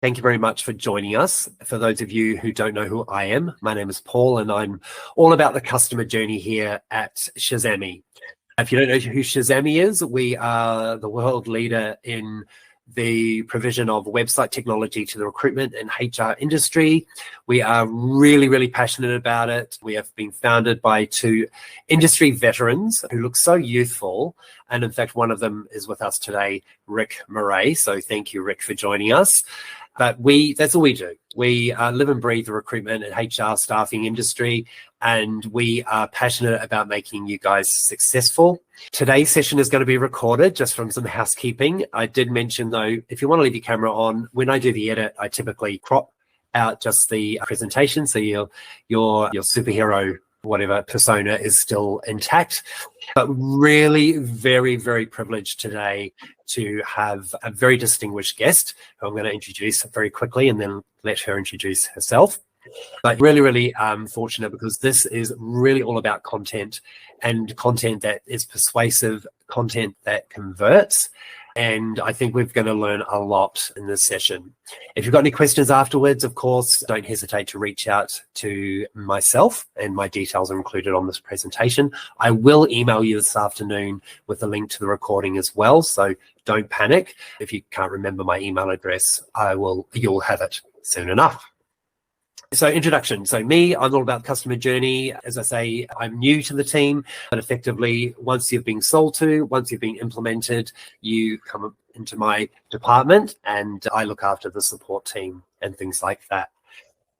Thank you very much for joining us. For those of you who don't know who I am, my name is Paul and I'm all about the customer journey here at Shazamme. If you don't know who Shazamme is, we are the world leader in the provision of website technology to the recruitment and HR industry. We are really, really passionate about it. We have been founded by two industry veterans who look so youthful. And in fact, one of them is with us today, Rick Murray. So thank you, Rick, for joining us. But that's all we do. We live and breathe the recruitment and HR staffing industry, and we are passionate about making you guys successful. Today's session is going to be recorded, just from some housekeeping. I did mention, though, if you want to leave your camera on, when I do the edit, I typically crop out just the presentation, so your superhero, whatever persona, is still intact. But really very, very privileged today to have a very distinguished guest who I'm going to introduce very quickly and then let her introduce herself. But really, really fortunate, because this is really all about content, and content that is persuasive, content that converts. And I think we're going to learn a lot in this session. If you've got any questions afterwards, of course, don't hesitate to reach out to myself, and my details are included on this presentation. I will email you this afternoon with a link to the recording as well, so don't panic. If you can't remember my email address, you'll have it soon enough. So introduction. So me, I'm all about customer journey. As I say, I'm new to the team, but effectively, once you've been sold to, once you've been implemented, you come into my department and I look after the support team and things like that.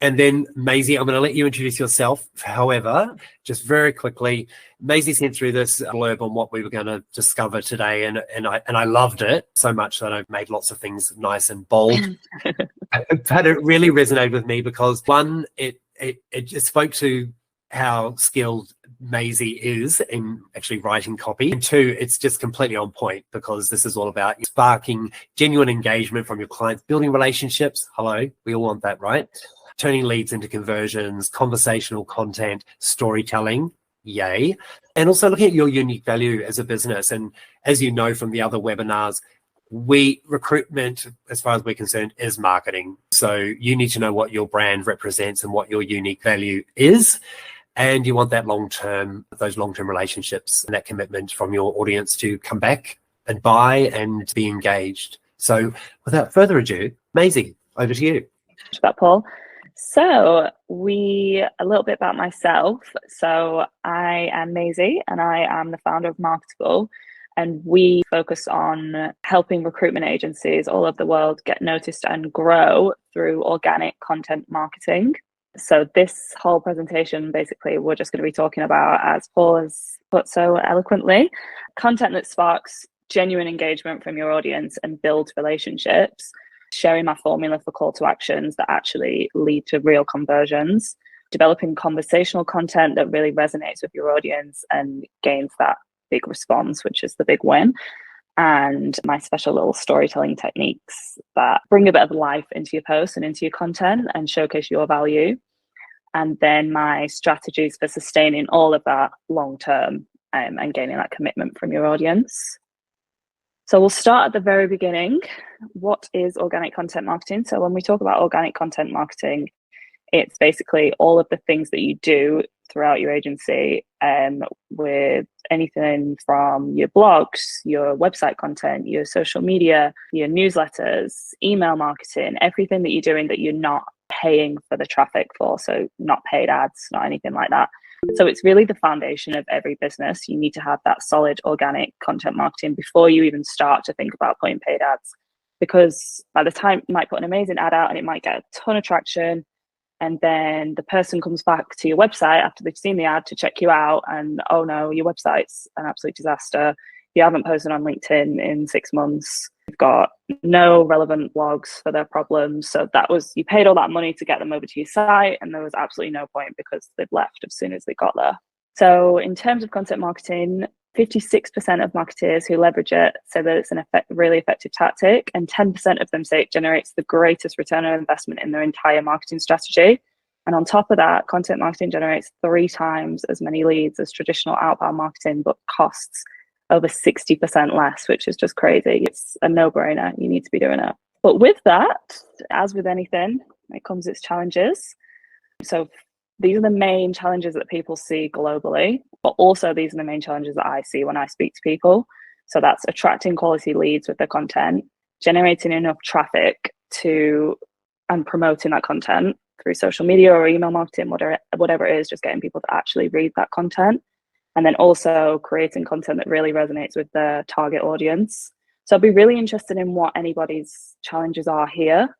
And then Maisie, I'm going to let you introduce yourself. However, just very quickly, Maisie sent through this blurb on what we were going to discover today, and I loved it so much that I've made lots of things nice and bold. But it really resonated with me because, one, it just spoke to how skilled Maisie is in actually writing copy, and two, it's just completely on point, because this is all about sparking genuine engagement from your clients, building relationships. Hello, we all want that, right? Turning leads into conversions, conversational content, storytelling, yay. And also looking at your unique value as a business. And as you know from the other webinars, recruitment, as far as we're concerned, is marketing. So you need to know what your brand represents and what your unique value is. And you want that those long-term relationships and that commitment from your audience to come back and buy and be engaged. So without further ado, Maisie, over to you. Thanks for that, Paul. So a little bit about myself. So I am Maisie and I am the founder of Marketable, and we focus on helping recruitment agencies all over the world get noticed and grow through organic content marketing. So this whole presentation, basically, we're just going to be talking about, as Paul has put so eloquently, content that sparks genuine engagement from your audience and builds relationships. Sharing my formula for call to actions that actually lead to real conversions, developing conversational content that really resonates with your audience and gains that big response, which is the big win, and my special little storytelling techniques that bring a bit of life into your posts and into your content and showcase your value, and then my strategies for sustaining all of that long term and gaining that commitment from your audience. So we'll start at the very beginning. What is organic content marketing? So when we talk about organic content marketing, it's basically all of the things that you do throughout your agency, with anything from your blogs, your website content, your social media, your newsletters, email marketing, everything that you're doing that you're not paying for the traffic for. So not paid ads, not anything like that. So it's really the foundation of every business. You need to have that solid organic content marketing before you even start to think about putting paid ads, because by the time you might put an amazing ad out and it might get a ton of traction, and then the person comes back to your website after they've seen the ad to check you out, and oh no, your website's an absolute disaster. You haven't posted on LinkedIn in 6 months. You've got no relevant blogs for their problems. So you paid all that money to get them over to your site, and there was absolutely no point because they've left as soon as they got there. So in terms of content marketing, 56% of marketeers who leverage it say that it's really effective tactic, and 10% of them say it generates the greatest return on investment in their entire marketing strategy. And on top of that, content marketing generates 3 times as many leads as traditional outbound marketing, but costs over 60% less, which is just crazy. It's a no-brainer. You need to be doing it. But with that, as with anything, it comes its challenges. So these are the main challenges that people see globally, but also these are the main challenges that I see when I speak to people. So that's attracting quality leads with the content, generating enough traffic and promoting that content through social media or email marketing, whatever it is, just getting people to actually read that content. And then also creating content that really resonates with the target audience. So I'd be really interested in what anybody's challenges are here.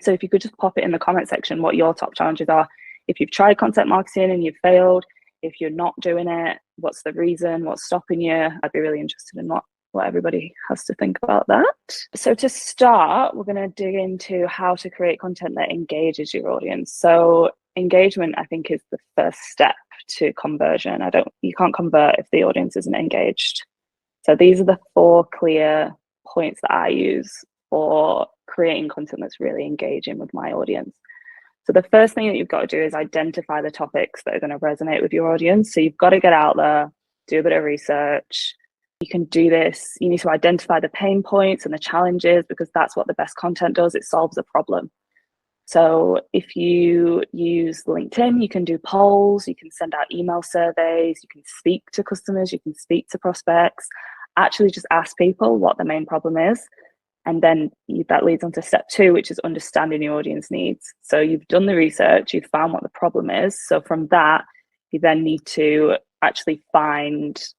So if you could just pop it in the comment section, what your top challenges are. If you've tried content marketing and you've failed, if you're not doing it, what's the reason, what's stopping you? I'd be really interested in what everybody has to think about that. So to start, we're going to dig into how to create content that engages your audience. So engagement, I think, is the first step to conversion. You can't convert if the audience isn't engaged. So these are the 4 clear points that I use for creating content that's really engaging with my audience. So the first thing that you've got to do is identify the topics that are going to resonate with your audience. So you've got to get out there, do a bit of research. You can do this. You need to identify the pain points and the challenges, because that's what the best content does. It solves a problem. So if you use LinkedIn, you can do polls, you can send out email surveys, you can speak to customers, you can speak to prospects, actually just ask people what the main problem is. And then that leads on to step 2, which is understanding your audience needs. So you've done the research, you've found what the problem is. So from that, you then need to actually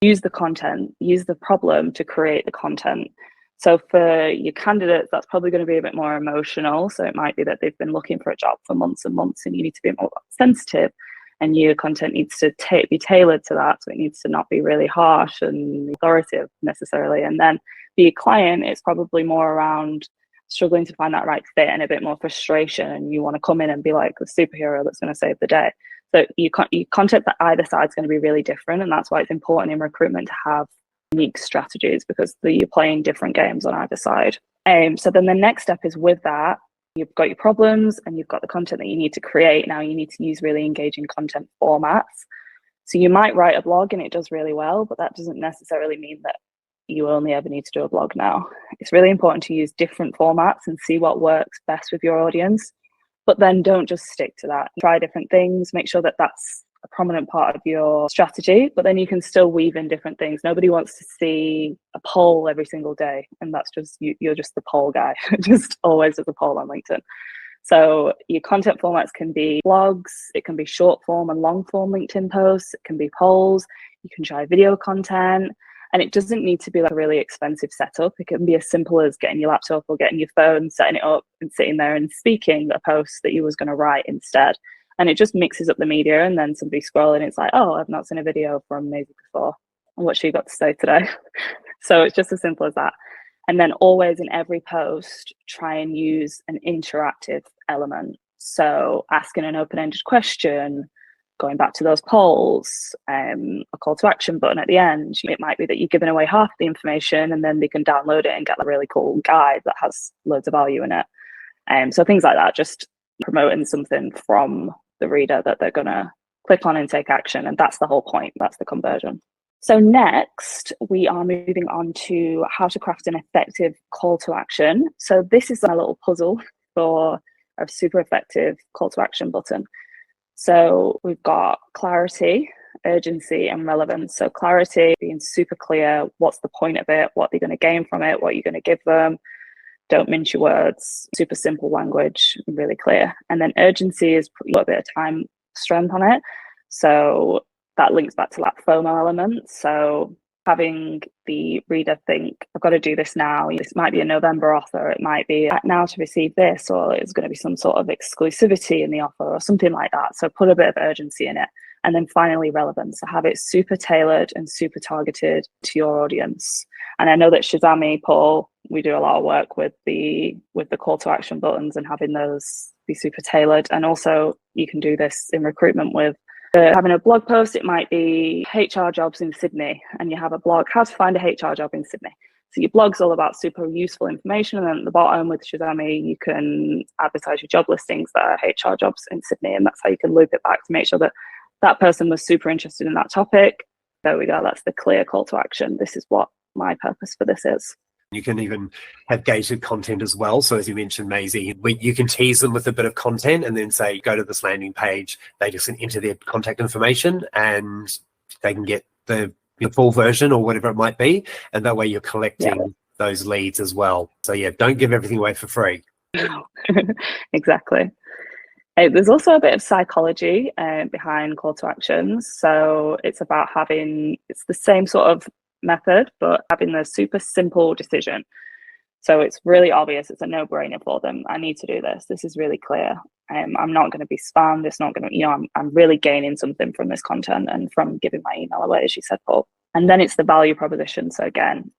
use the content, use the problem to create the content. So for your candidates, that's probably going to be a bit more emotional. So it might be that they've been looking for a job for months and months, and you need to be more sensitive, and your content needs to be tailored to that. So it needs to not be really harsh and authoritative necessarily. And then for your client, it's probably more around struggling to find that right fit and a bit more frustration. And you want to come in and be like the superhero that's going to save the day. So your content for either side is going to be really different. And that's why it's important in recruitment to have unique strategies, because you're playing different games on either side. So then the next step is, with that, you've got your problems and you've got the content that you need to create. Now you need to use really engaging content formats. So you might write a blog and it does really well, but that doesn't necessarily mean that you only ever need to do a blog now. It's really important to use different formats and see what works best with your audience. But then don't just stick to that. Try different things, make sure that that's a prominent part of your strategy, but then you can still weave in different things. Nobody wants to see a poll every single day, and that's just you're just the poll guy. Just always does a poll on LinkedIn. So your content formats can be blogs, it can be short form and long form LinkedIn posts, it can be polls, you can try video content, and it doesn't need to be like a really expensive setup. It can be as simple as getting your laptop or getting your phone, setting it up and sitting there and speaking a post that you was going to write instead. And it just mixes up the media, and then somebody scrolling, it's like, oh, I've not seen a video from Maisie before. And what she got to say today. So it's just as simple as that. And then always in every post, try and use an interactive element. So asking an open-ended question, going back to those polls, a call to action button at the end. It might be that you're giving away half the information and then they can download it and get a really cool guide that has loads of value in it. So things like that, just promoting something from the reader that they're going to click on and take action. And that's the whole point. That's the conversion. So next, we are moving on to how to craft an effective call to action. So this is a little puzzle for a super effective call to action button. So we've got clarity, urgency, and relevance. So clarity, being super clear, what's the point of it, what they're going to gain from it, what you're going to give them. Don't mince your words, super simple language, really clear. And then urgency is put a little bit of time strength on it. So that links back to that FOMO element. So having the reader think, I've got to do this now. This might be a November offer. It might be act now to receive this, or it's going to be some sort of exclusivity in the offer or something like that. So put a bit of urgency in it. And then finally, relevance. So have it super tailored and super targeted to your audience. And I know that Shazamme, Paul, we do a lot of work with the call to action buttons and having those be super tailored. And also you can do this in recruitment with having a blog post. It might be HR jobs in Sydney, and you have a blog, how to find a HR job in Sydney. So your blog's all about super useful information. And then at the bottom with Shazamme, you can advertise your job listings that are HR jobs in Sydney. And that's how you can loop it back to make sure that that person was super interested in that topic. There we go. That's the clear call to action. This is what my purpose for this is. You can even have gated content as well. So as you mentioned, Maisie, you can tease them with a bit of content and then say, go to this landing page. They just enter their contact information and they can get the full version or whatever it might be. And that way you're collecting those leads as well. So yeah, don't give everything away for free. Exactly. There's also a bit of psychology behind call to actions. So it's about it's the same sort of method, but having the super simple decision. So it's really obvious. It's a no-brainer for them. I need to do this. This is really clear. I'm not going to be spammed. It's not going to, I'm really gaining something from this content and from giving my email away, as you said, Paul. And then it's the value proposition. So again,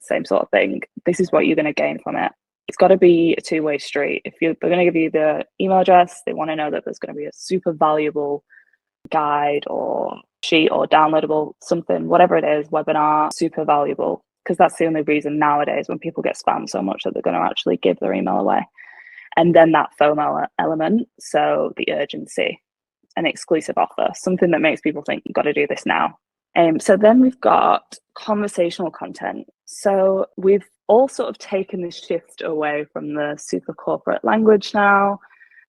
same sort of thing. This is what you're going to gain from it. It's got to be a two-way street. If they're going to give you the email address, they want to know that there's going to be a super valuable guide or sheet or downloadable something, whatever it is, webinar, super valuable, because that's the only reason nowadays when people get spammed so much that they're going to actually give their email away. And then that FOMO element, so the urgency, an exclusive offer, something that makes people think you've got to do this now. So then we've got conversational content. So we've all sort of taken this shift away from the super corporate language now,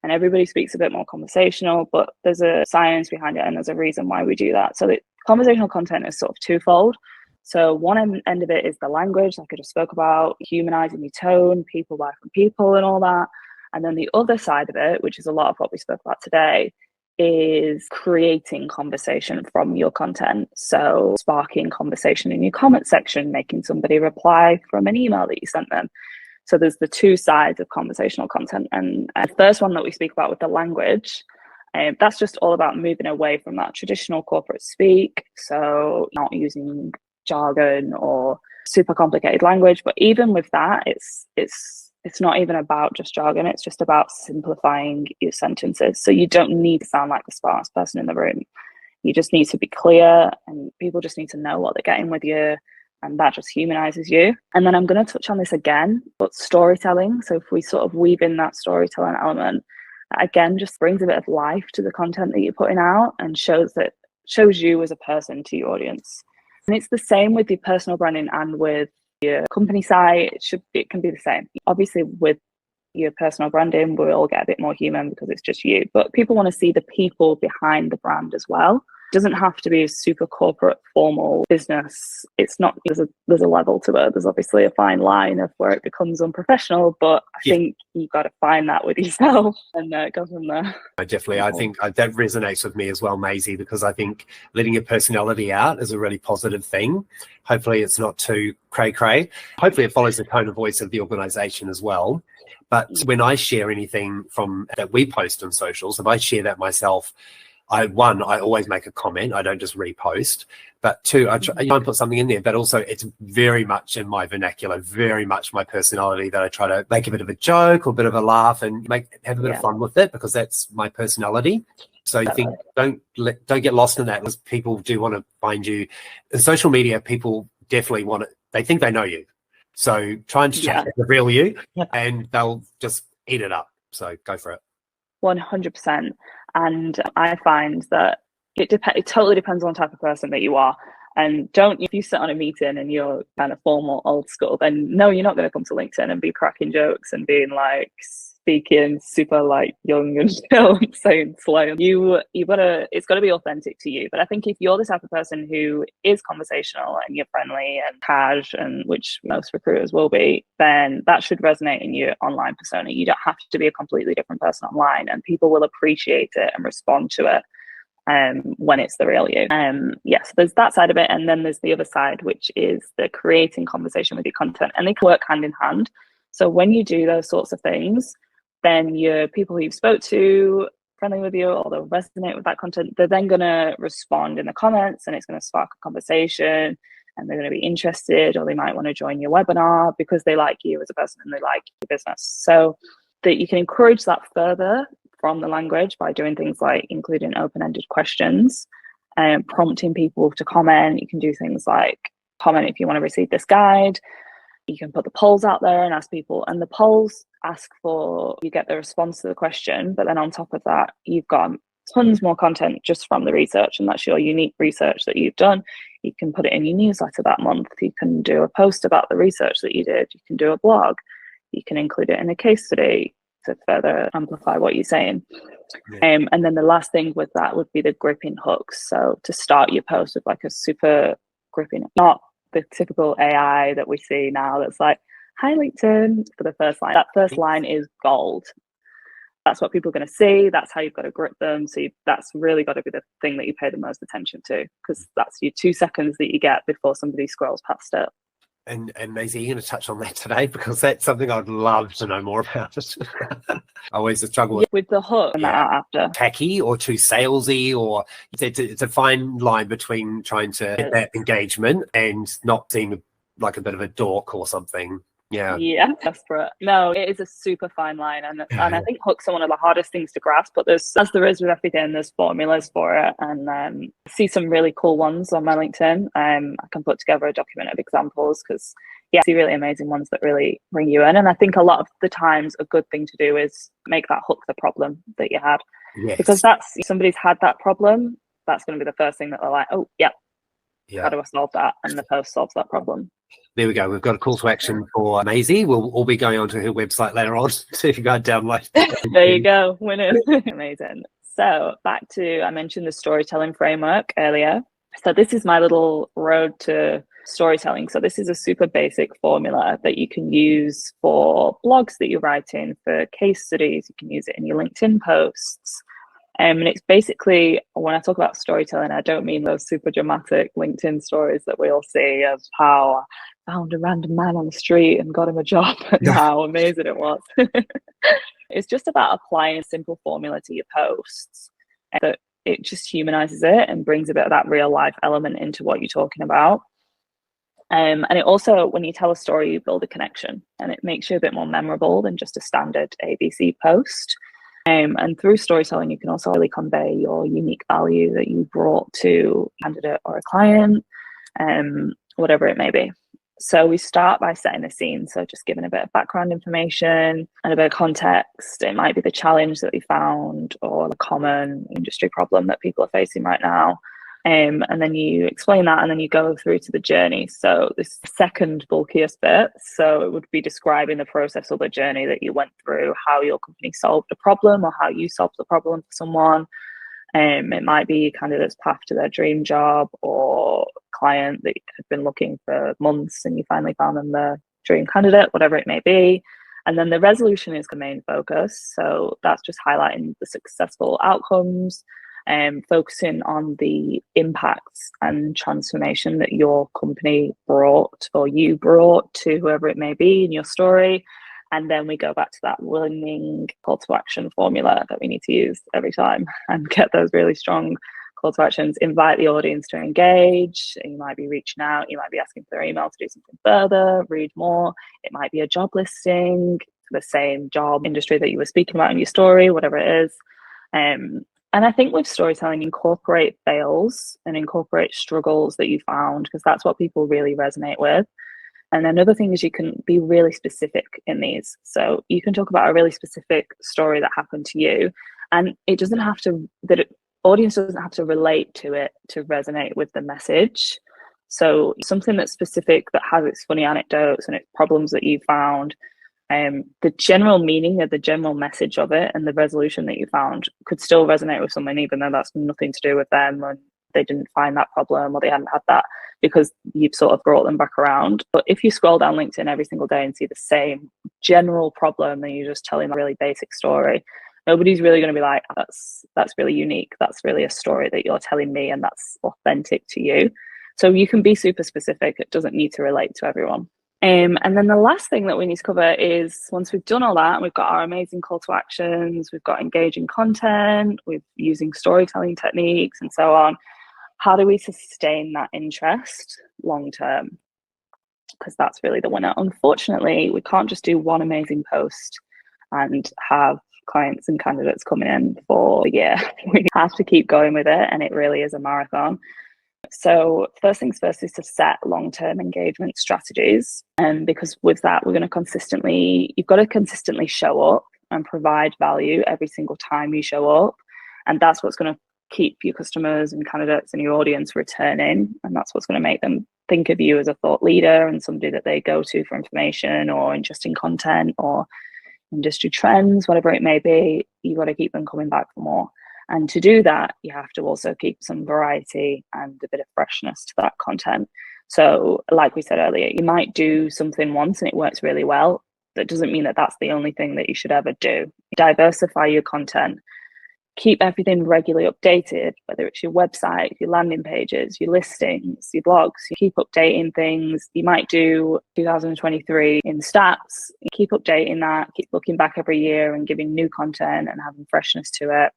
and everybody speaks a bit more conversational, but there's a science behind it and there's a reason why we do that. So the conversational content is sort of twofold. So one end of it is the language, like I just spoke about, humanizing your tone, people buy from people and all that. And then the other side of it, which is a lot of what we spoke about today, is creating conversation from your content. So sparking conversation in your comment section, making somebody reply from an email that you sent them. So there's the two sides of conversational content. And the first one that we speak about with the language, that's just all about moving away from that traditional corporate speak. So not using jargon or super complicated language. But even with that, it's not even about just jargon. It's just about simplifying your sentences. So you don't need to sound like the smartest person in the room. You just need to be clear, and people just need to know what they're getting with you. And that just humanizes you. And then I'm going to touch on this again, but storytelling. So if we sort of weave in that storytelling element, again, just brings a bit of life to the content that you're putting out and shows you as a person to your audience. And it's the same with your personal branding and with your company site. It can be the same. Obviously, with your personal branding, we'll get a bit more human because it's just you. But people want to see the people behind the brand as well. It doesn't have to be a super corporate, formal business. It's not. There's a level to it. There's obviously a fine line of where it becomes unprofessional. But I think you've got to find that with yourself and go from there. Definitely. I think that resonates with me as well, Maisie, because I think letting your personality out is a really positive thing. Hopefully it's not too cray-cray. Hopefully it follows the tone of voice of the organization as well. But when I share anything that we post on socials, if I share that myself, I always make a comment. I don't just repost. But two, I try and put something in there. But also, it's very much in my vernacular, very much my personality, that I try to make a bit of a joke or a bit of a laugh and have a bit of fun with it, because that's my personality. So I think don't get lost in that, because people do want to find you. In social media, people definitely want it. They think they know you. So try and chat the real you, and they'll just eat it up. So go for it. 100%. And I find that it totally depends on the type of person that you are. And if you sit on a meeting and you're kind of formal, old school, then no, you're not going to come to LinkedIn and be cracking jokes and being like speaking super like young and chill, saying slow. It's got to be authentic to you. But I think if you're the type of person who is conversational and you're friendly and cash, and which most recruiters will be, then that should resonate in your online persona. You don't have to be a completely different person online, and people will appreciate it and respond to it when it's the real you. Yes, there's that side of it, and then there's the other side, which is the creating conversation with your content, and they can work hand in hand. So when you do those sorts of things, then your people who you've spoke to, friendly with you, or they'll resonate with that content, they're then going to respond in the comments, and it's going to spark a conversation, and they're going to be interested, or they might want to join your webinar because they like you as a person and they like your business. So that you can encourage that further from the language by doing things like including open-ended questions and prompting people to comment. You can do things like comment if you want to receive this guide. You can put the polls out there and ask people, and the polls you get the response to the question, but then on top of that, you've got tons more content just from the research, and that's your unique research that you've done. You can put it in your newsletter that month. You can do a post about the research that you did. You can do a blog. You can include it in a case study to further amplify what you're saying. Yeah. And then the last thing with that would be the gripping hooks. So to start your post with like a super gripping, not the typical AI that we see now that's like, "Hi LinkedIn," for the first line. That first line is gold. That's what people are going to see. That's how you've got to grip them. So that's really got to be the thing that you pay the most attention to, because that's your 2 seconds that you get before somebody scrolls past it. And Maisie, you're going to touch on that today, because that's something I'd love to know more about. I always struggle with the hook and that after. Tacky or too salesy, or it's a fine line between trying to get that engagement and not seem like a bit of a dork or something. Yeah, desperate. No, it is a super fine line, and I think hooks are one of the hardest things to grasp. But as there is with everything, there's formulas for it, and I see some really cool ones on my LinkedIn. I can put together a document of examples, because I see really amazing ones that really bring you in. And I think a lot of the times a good thing to do is make that hook the problem that you had, because that's somebody's had that problem. That's going to be the first thing that they're like, "Oh, yeah. How do I solve that?" And the post solves that problem. There we go. We've got a call to action for Maisie. We'll all be going onto her website later on to go download. There you go. Winning. Amazing. So back to, I mentioned the storytelling framework earlier. So this is my little road to storytelling. So this is a super basic formula that you can use for blogs that you're writing, for case studies. You can use it in your LinkedIn posts. And it's basically, when I talk about storytelling, I don't mean those super dramatic LinkedIn stories that we all see of how I found a random man on the street and got him a job and how amazing it was. It's just about applying a simple formula to your posts, that it just humanizes it and brings a bit of that real life element into what you're talking about. And it also, when you tell a story, you build a connection, and it makes you a bit more memorable than just a standard ABC post. And through storytelling, you can also really convey your unique value that you brought to a candidate or a client, whatever it may be. So we start by setting the scene. So just giving a bit of background information and a bit of context. It might be the challenge that we found, or the common industry problem that people are facing right now. And then you explain that, and then you go through to the journey. So this second bulkiest bit, so it would be describing the process or the journey that you went through, how your company solved a problem, or how you solved the problem for someone. It might be a candidate's path to their dream job, or client that had been looking for months and you finally found them the dream candidate, whatever it may be. And then the resolution is the main focus. So that's just highlighting the successful outcomes, focusing on the impacts and transformation that your company brought, or you brought, to whoever it may be in your story. And then we go back to that winning call to action formula that we need to use every time, and get those really strong call to actions. Invite the audience to engage. You might be reaching out. You might be asking for their email to do something further, read more. It might be a job listing for the same job industry that you were speaking about in your story, whatever it is. And I think with storytelling, incorporate fails and incorporate struggles that you found, because that's what people really resonate with. And another thing is, you can be really specific in these. So you can talk about a really specific story that happened to you, and it doesn't have to, audience doesn't have to relate to it to resonate with the message. So something that's specific, that has its funny anecdotes and its problems that you found, the general meaning of the general message of it and the resolution that you found could still resonate with someone, even though that's nothing to do with them and they didn't find that problem, or they hadn't had that, because you've sort of brought them back around. But if you scroll down LinkedIn every single day and see the same general problem, and you're just telling a really basic story, nobody's really going to be like, that's really unique. That's really a story that you're telling me, and that's authentic to you. So you can be super specific. It doesn't need to relate to everyone. And then the last thing that we need to cover is, once we've done all that, we've got our amazing call to actions, we've got engaging content, we're using storytelling techniques and so on. How do we sustain that interest long term? Because that's really the winner. Unfortunately, we can't just do one amazing post and have clients and candidates coming in for a year. We have to keep going with it, and it really is a marathon. So first things first is to set long-term engagement strategies. And because with that, you've got to consistently show up and provide value every single time you show up. And that's what's going to keep your customers and candidates and your audience returning. And that's what's going to make them think of you as a thought leader and somebody that they go to for information or interesting content or industry trends, whatever it may be. You've got to keep them coming back for more. And to do that, you have to also keep some variety and a bit of freshness to that content. So like we said earlier, you might do something once and it works really well. That doesn't mean that that's the only thing that you should ever do. Diversify your content. Keep everything regularly updated, whether it's your website, your landing pages, your listings, your blogs. You keep updating things. You might do 2023 in stats. You keep updating that, keep looking back every year and giving new content and having freshness to it.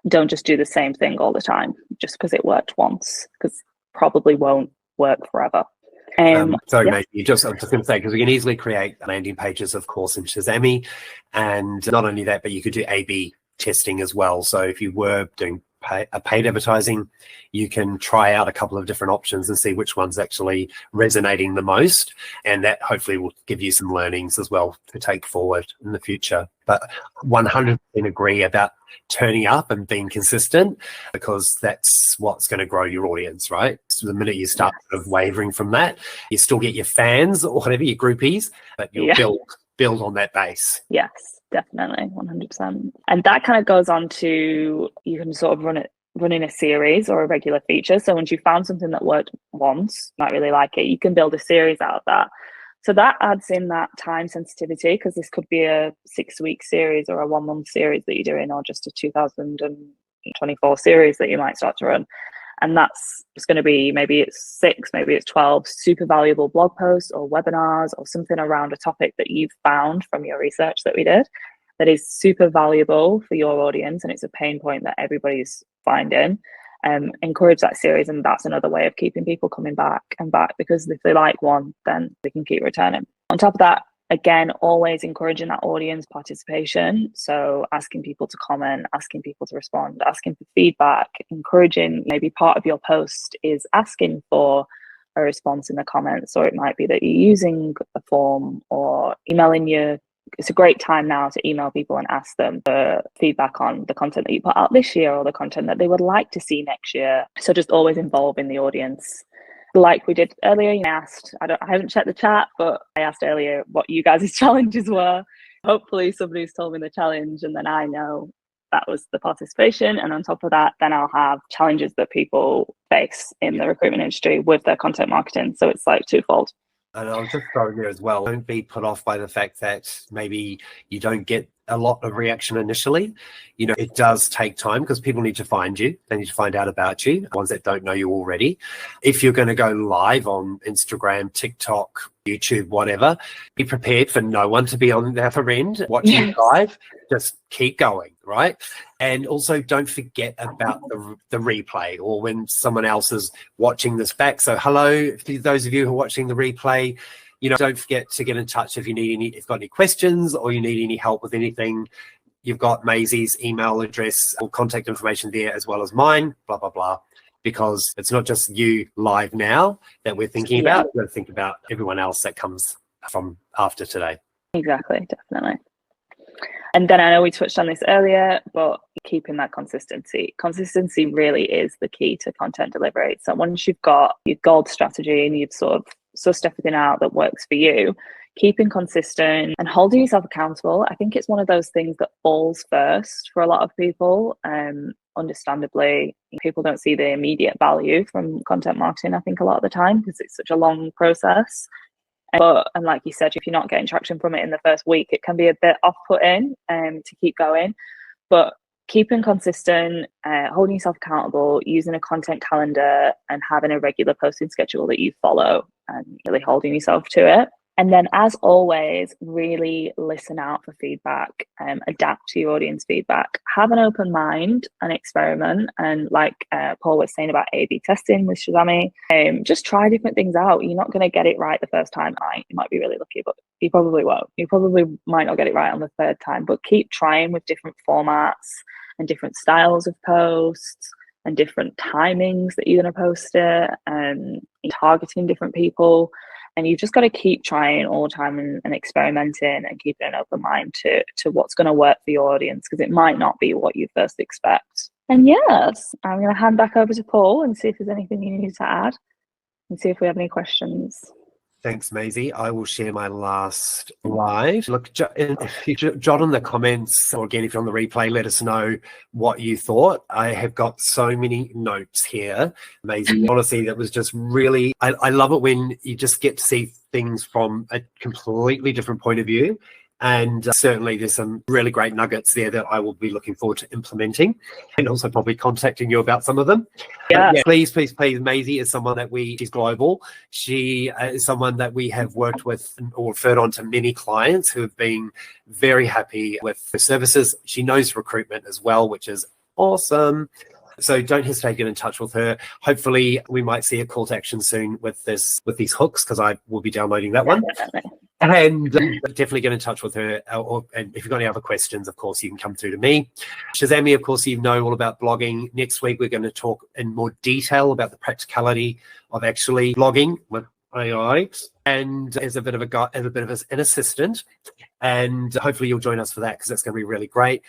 Don't just do the same thing all the time just because it worked once, because probably won't work forever. Sorry, mate. I'm just going to say, because we can easily create landing pages, of course, in Shazamme. And not only that, but you could do A/B testing as well. So if you were doing paid advertising, you can try out a couple of different options and see which one's actually resonating the most. And that hopefully will give you some learnings as well to take forward in the future. But 100% agree about turning up and being consistent, because that's what's going to grow your audience, right? So the minute you start sort of wavering from that, you still get your fans or whatever, your groupies, but you'll build on that base. Yes, definitely, 100%. And that kind of goes on to, you can sort of run in a series or a regular feature. So once you found something that worked once, might really like it, you can build a series out of that. So that adds in that time sensitivity, because this could be a 6-week series or a 1-month series that you're doing, or just a 2024 series that you might start to run. And that's just going to be, maybe it's 6, maybe it's 12 super valuable blog posts or webinars or something around a topic that you've found from your research that we did that is super valuable for your audience, and it's a pain point that everybody's finding. Encourage that series, and that's another way of keeping people coming back and back, because if they like one, then they can keep returning. On top of that, again, always encouraging that audience participation. So asking people to comment, asking people to respond, asking for feedback, encouraging, maybe part of your post is asking for a response in the comments, or it might be that you're using a form or emailing your. It's a great time now to email people and ask them for feedback on the content that you put out this year or the content that they would like to see next year. So just always involving the audience. Like we did earlier, you asked, I haven't checked the chat, but I asked earlier what you guys' challenges were. Hopefully somebody's told me the challenge, and then I know that was the participation. And on top of that, then I'll have challenges that people face in the recruitment industry with their content marketing. So it's like twofold. And I'll just throw in there as well, don't be put off by the fact that maybe you don't get a lot of reaction initially. You know, it does take time, because people need to find you. They need to find out about you, ones that don't know you already. If you're going to go live on Instagram, TikTok, YouTube, whatever, be prepared for no one to be on the other end watching you live. Just keep going, right? And also don't forget about the replay, or when someone else is watching this back. So hello, to those of you who are watching the replay, you know, don't forget to get in touch if you've got any questions or you need any help with anything. You've got Maisie's email address or contact information there, as well as mine, blah, blah, blah. Because it's not just you live now that we're thinking about. We've got to think about everyone else that comes from after today. Exactly, definitely. And then I know we touched on this earlier, but keeping that consistency. Consistency really is the key to content delivery. So once you've got your gold strategy and you've sort of sussed everything out that works for you, keeping consistent and holding yourself accountable. I think it's one of those things that falls first for a lot of people. Understandably, people don't see the immediate value from content marketing, I think, a lot of the time, because it's such a long process. And like you said, if you're not getting traction from it in the first week, it can be a bit off-putting to keep going. But keeping consistent, holding yourself accountable, using a content calendar, and having a regular posting schedule that you follow, and really holding yourself to it. And then, as always, really listen out for feedback, adapt to your audience feedback, have an open mind and experiment. And like Paul was saying about A/B testing with Shazamme, just try different things out. You're not going to get it right the first time. You might be really lucky, but you probably won't. You probably might not get it right on the third time, but keep trying with different formats and different styles of posts and different timings that you're going to post it, and targeting different people. And you've just got to keep trying all the time and experimenting and keeping an open mind to what's going to work for your audience, because it might not be what you first expect. And yes, I'm going to hand back over to Paul and see if there's anything you need to add and see if we have any questions. Thanks, Maisie. I will share my last slide. Look, if you jot in the comments, or again, if you're on the replay, let us know what you thought. I have got so many notes here, Maisie. Honestly, that was just really, I love it when you just get to see things from a completely different point of view. And certainly there's some really great nuggets there that I will be looking forward to implementing, and also probably contacting you about some of them. Yeah. Please, Maisie is someone that she's global. She is someone that we have worked with or referred on to many clients who have been very happy with the services. She knows recruitment as well, which is awesome. So don't hesitate to get in touch with her. Hopefully we might see a call to action soon with these hooks, because I will be downloading that one. And definitely get in touch with her. And if you've got any other questions, of course, you can come through to me. Shazamme, of course, you know all about blogging. Next week, we're going to talk in more detail about the practicality of actually blogging with AI, and as a bit of an assistant. And hopefully you'll join us for that, because that's going to be really great.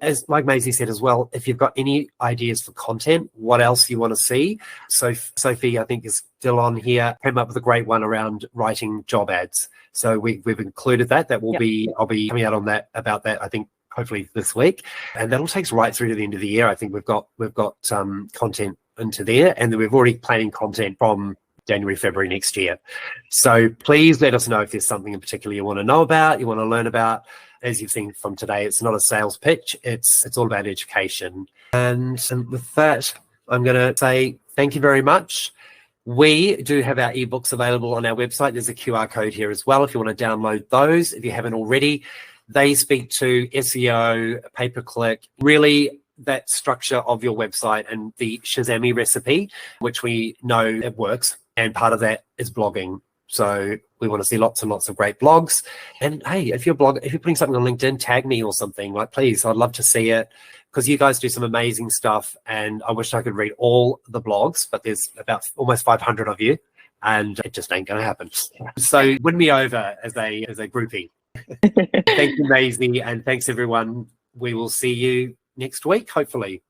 As like Maisie said as well, if you've got any ideas for content, what else you want to see. So Sophie, I think, is still on here, came up with a great one around writing job ads. So we've included that. That will be, I'll be coming out on that, about that, I think, hopefully this week. And that'll take us right through to the end of the year. I think we've got content into there, and then we're already planning content from January, February next year. So please let us know if there's something in particular you want to know about, you want to learn about. As you've seen from today, it's not a sales pitch. It's all about education. And with that, I'm going to say thank you very much. We do have our ebooks available on our website. There's a QR code here as well if you want to download those, if you haven't already. They speak to SEO, pay-per-click, really that structure of your website, and the Shazamme recipe, which we know it works. And part of that is blogging. So we want to see lots and lots of great blogs. And hey, if you're putting something on LinkedIn, tag me or something. Like, please, I'd love to see it, because you guys do some amazing stuff. And I wish I could read all the blogs, but there's about almost 500 of you, and it just ain't going to happen. So win me over as a groupie. Thank you, Maisie, and thanks everyone. We will see you next week, hopefully.